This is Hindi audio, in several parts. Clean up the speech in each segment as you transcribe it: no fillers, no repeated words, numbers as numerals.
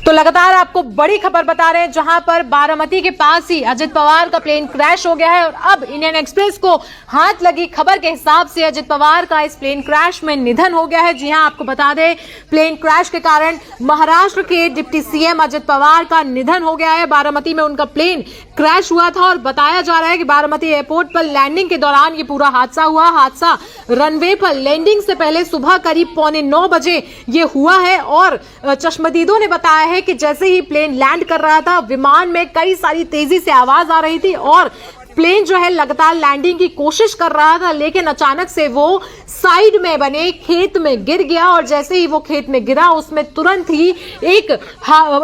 तो लगातार आपको बड़ी खबर बता रहे हैं, जहां पर बारामती के पास ही अजित पवार का प्लेन क्रैश हो गया है और अब इंडियन एक्सप्रेस को हाथ लगी खबर के हिसाब से अजित पवार का इस प्लेन क्रैश में निधन हो गया है। जी हां, आपको बता दें, प्लेन क्रैश के कारण महाराष्ट्र के डिप्टी सीएम अजित पवार का निधन हो गया है। बारामती में उनका प्लेन क्रैश हुआ था और बताया जा रहा है कि बारामती एयरपोर्ट पर लैंडिंग के दौरान ये पूरा हादसा हुआ। हादसा रनवे पर लैंडिंग से पहले सुबह करीब 8:45 बजे ये हुआ है और चश्मदीदों ने बताया है कि जैसे ही प्लेन लैंड कर रहा था, विमान में कई सारी तेजी से आवाज आ रही थी और प्लेन जो है लगातार लैंडिंग की कोशिश कर रहा था, लेकिन अचानक से वो साइड में बने खेत में गिर गया और जैसे ही वो खेत में गिरा, उसमें तुरंत ही एक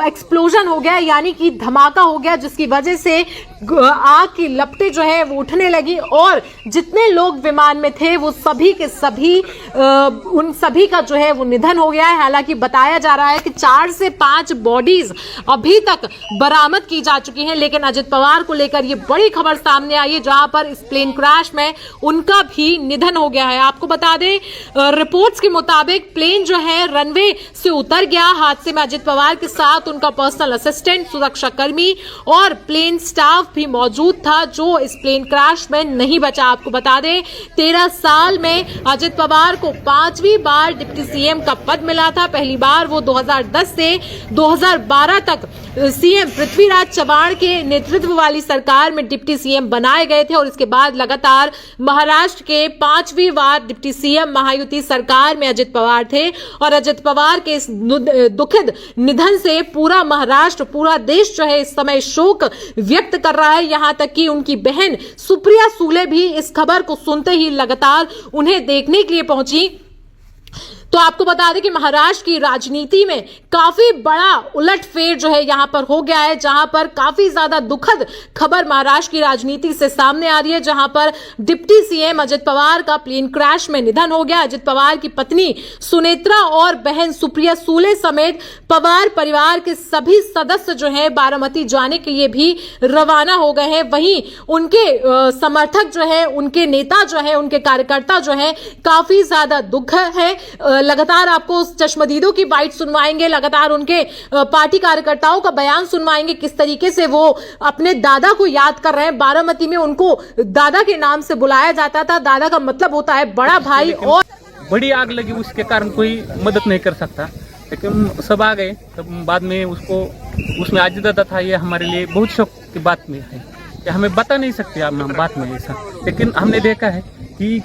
एक्सप्लोजन हो गया, यानी कि धमाका हो गया, जिसकी वजह से आग की लपटें जो है वो उठने लगी और जितने लोग विमान में थे वो सभी के सभी उन सभी का जो है वो निधन हो गया है। हालांकि बताया जा रहा है कि 4 से 5 बॉडीज अभी तक बरामद की जा चुकी हैं, लेकिन अजित पवार को लेकर ये बड़ी खबर सामने आई है, जहां पर इस प्लेन क्रैश में उनका भी निधन हो गया है। आपको बता दें, रिपोर्ट्स के मुताबिक प्लेन जो है रनवे से उतर गया। हादसे में अजित पवार के साथ उनका पर्सनल असिस्टेंट, सुरक्षा कर्मी और प्लेन स्टाफ भी मौजूद था, जो इस प्लेन क्रैश में नहीं बचा। आपको बता दें, 13 साल में अजित पवार को 5वीं बार डिप्टी सीएम का पद मिला था। पहली बार वो 2010 से 2012 तक सीएम पृथ्वीराज चव्हाण के नेतृत्व वाली सरकार में डिप्टी सीएम बनाए गए थे और इसके बाद लगातार महाराष्ट्र के 5वीं बार डिप्टी सीएम महायुति सरकार में अजित पवार थे और अजित पवार के इस दुखद निधन से पूरा महाराष्ट्र, पूरा देश जो है इस समय शोक व्यक्त कर रहा है। यहां तक कि उनकी बहन सुप्रिया सुले भी इस खबर को सुनते ही लगातार उन्हें देखने के लिए पहुंची। तो आपको बता दें कि महाराष्ट्र की राजनीति में काफी बड़ा उलटफेर जो है यहां पर हो गया है, जहां पर काफी ज्यादा दुखद खबर महाराष्ट्र की राजनीति से सामने आ रही है, जहां पर डिप्टी सीएम अजित पवार का प्लेन क्रैश में निधन हो गया। अजित पवार की पत्नी सुनेत्रा और बहन सुप्रिया सुले समेत पवार परिवार के सभी सदस्य जो है बारामती जाने के लिए भी रवाना हो गए हैं। वहीं उनके समर्थक जो है, उनके नेता जो है, उनके कार्यकर्ता जो है, काफी ज्यादा दुख है। लगातार आपको चश्मदीदों की बाइट सुनवाएंगे, लगातार उनके पार्टी कार्यकर्ताओं का बयान सुनवाएंगे, किस तरीके से वो अपने दादा को याद कर रहे हैं। बारामती में उनको दादा के नाम से बुलाया जाता था, दादा का मतलब होता है बड़ा भाई। और बड़ी आग लगी, उसके कारण कोई मदद नहीं कर सकता, लेकिन सब आ गए। तब बाद में उसको उसमें आज दादा था, ये हमारे लिए बहुत शौक की बात में है कि हमें बता नहीं सकते आप नाम बात में ऐसा, लेकिन हमने देखा है कि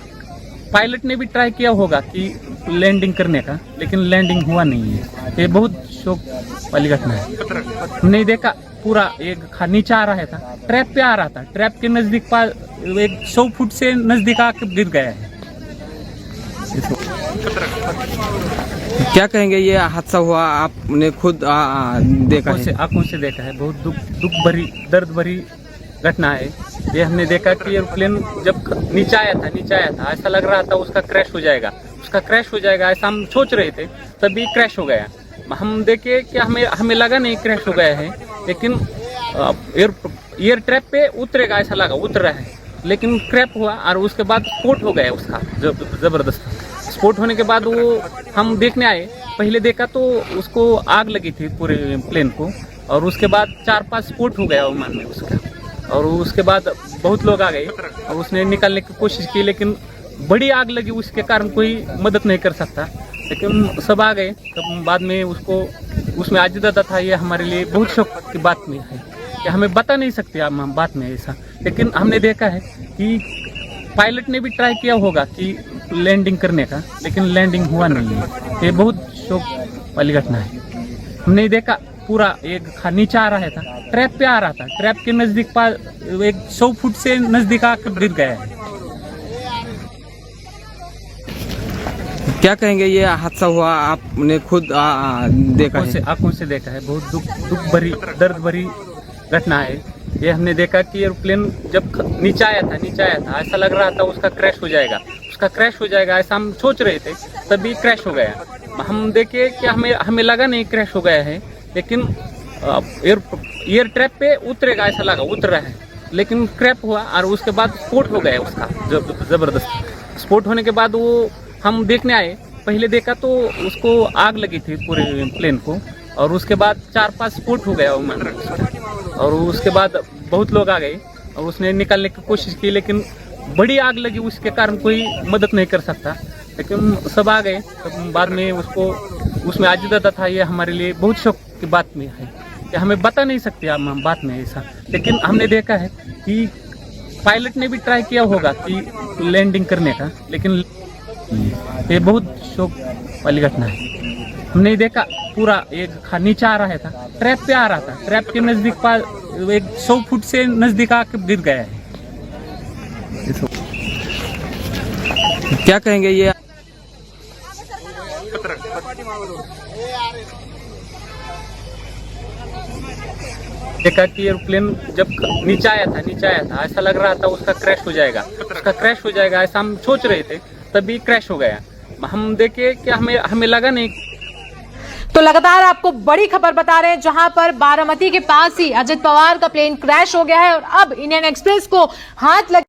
पायलट ने भी ट्राई किया होगा कि लैंडिंग करने का, लेकिन लैंडिंग हुआ नहीं है। ये बहुत शौक वाली घटना है। हमने देखा पूरा एक नीचे आ रहा था, ट्रैप पे आ रहा था, ट्रैप के नजदीक 100 फुट से नजदीक आकर गिर गया है। क्या कहेंगे, ये हादसा हुआ आपने खुद देखा है? आंखों से देखा है। बहुत दुख भरी, दर्द भरी घटना है ये। हमने देखा कि एयरप्लेन जब नीचे आया था, ऐसा लग रहा था उसका क्रैश हो जाएगा, ऐसा हम सोच रहे थे, तभी क्रैश हो गया। हम देखे कि हमें लगा नहीं क्रैश हो गया है, लेकिन एयर ट्रैप पे उतरेगा ऐसा लगा, उतर रहा है, लेकिन क्रैप हुआ और उसके बाद स्फोट हो गया उसका जबरदस्त। स्फोट होने के बाद वो हम देखने आए, पहले देखा तो उसको आग लगी थी पूरे प्लेन को, और उसके बाद 4-5 स्फोट हो गया विमान में उसका, और उसके बाद बहुत लोग आ गए और उसने निकालने की कोशिश की, लेकिन बड़ी आग लगी, उसके कारण कोई मदद नहीं कर सकता, लेकिन सब आ गए। तब बाद में उसको उसमें आज दादा था, ये हमारे लिए बहुत शौक की बात में है कि हमें बता नहीं सकते आप बात में ऐसा, लेकिन हमने देखा है कि पायलट ने भी ट्राई किया होगा कि लैंडिंग करने का, लेकिन लैंडिंग हुआ नहीं है। ये बहुत शौक वाली घटना है। हमने देखा पूरा एक नीचे आ रहा था, ट्रैप पे आ रहा था, ट्रैप के नजदीक 100 फुट से नजदीक आकर गिर गया है। क्या कहेंगे, ये हादसा हुआ आपने खुद देखा है? आंखों से देखा है। बहुत दुख भरी, दर्द भरी घटना है ये। हमने देखा कि एयरप्लेन जब नीचे आया था, ऐसा लग रहा था उसका क्रैश हो जाएगा, ऐसा हम सोच रहे थे, तभी क्रैश हो गया। हम देखे कि हमें लगा नहीं क्रैश हो गया है, लेकिन एयर ट्रैप पे उतरेगा ऐसा लगा, उतर रहा है, लेकिन क्रैप हुआ और उसके बाद स्फोट हो गया उसका जबरदस्त। स्फोट होने के बाद वो हम देखने आए, पहले देखा तो उसको आग लगी थी पूरे प्लेन को, और उसके बाद 4-5 स्फोट हो गया और उसके बाद बहुत लोग आ गए और उसने निकालने की कोशिश की, लेकिन बड़ी आग लगी, उसके कारण कोई मदद नहीं कर सकता। लेकिन सब आ गए, तब बाद में उसको उसमें आजीदाता था। ये हमारे लिए बहुत शौक की बात में है कि हमें बता नहीं सकते हम बात में ऐसा, लेकिन हमने देखा है कि पायलट ने भी ट्राई किया होगा कि लैंडिंग करने का, लेकिन ये बहुत शौक वाली घटना है। हमने देखा पूरा एक नीचे आ रहा था, ट्रैप पे आ रहा था, ट्रैप के नजदीक पास एक 100 फुट से नजदीक आकर गिर गया है। क्या कहेंगे ये देखा कि एरोप्लेन जब नीचे आया था ऐसा लग रहा था उसका क्रैश हो जाएगा, ऐसा हम सोच रहे थे, तभी क्रैश हो गया। हम देखे कि हमें लगा नहीं। तो लगातार आपको बड़ी खबर बता रहे हैं, जहां पर बारामती के पास ही अजित पवार का प्लेन क्रैश हो गया है और अब इंडियन एक्सप्रेस को हाथ लग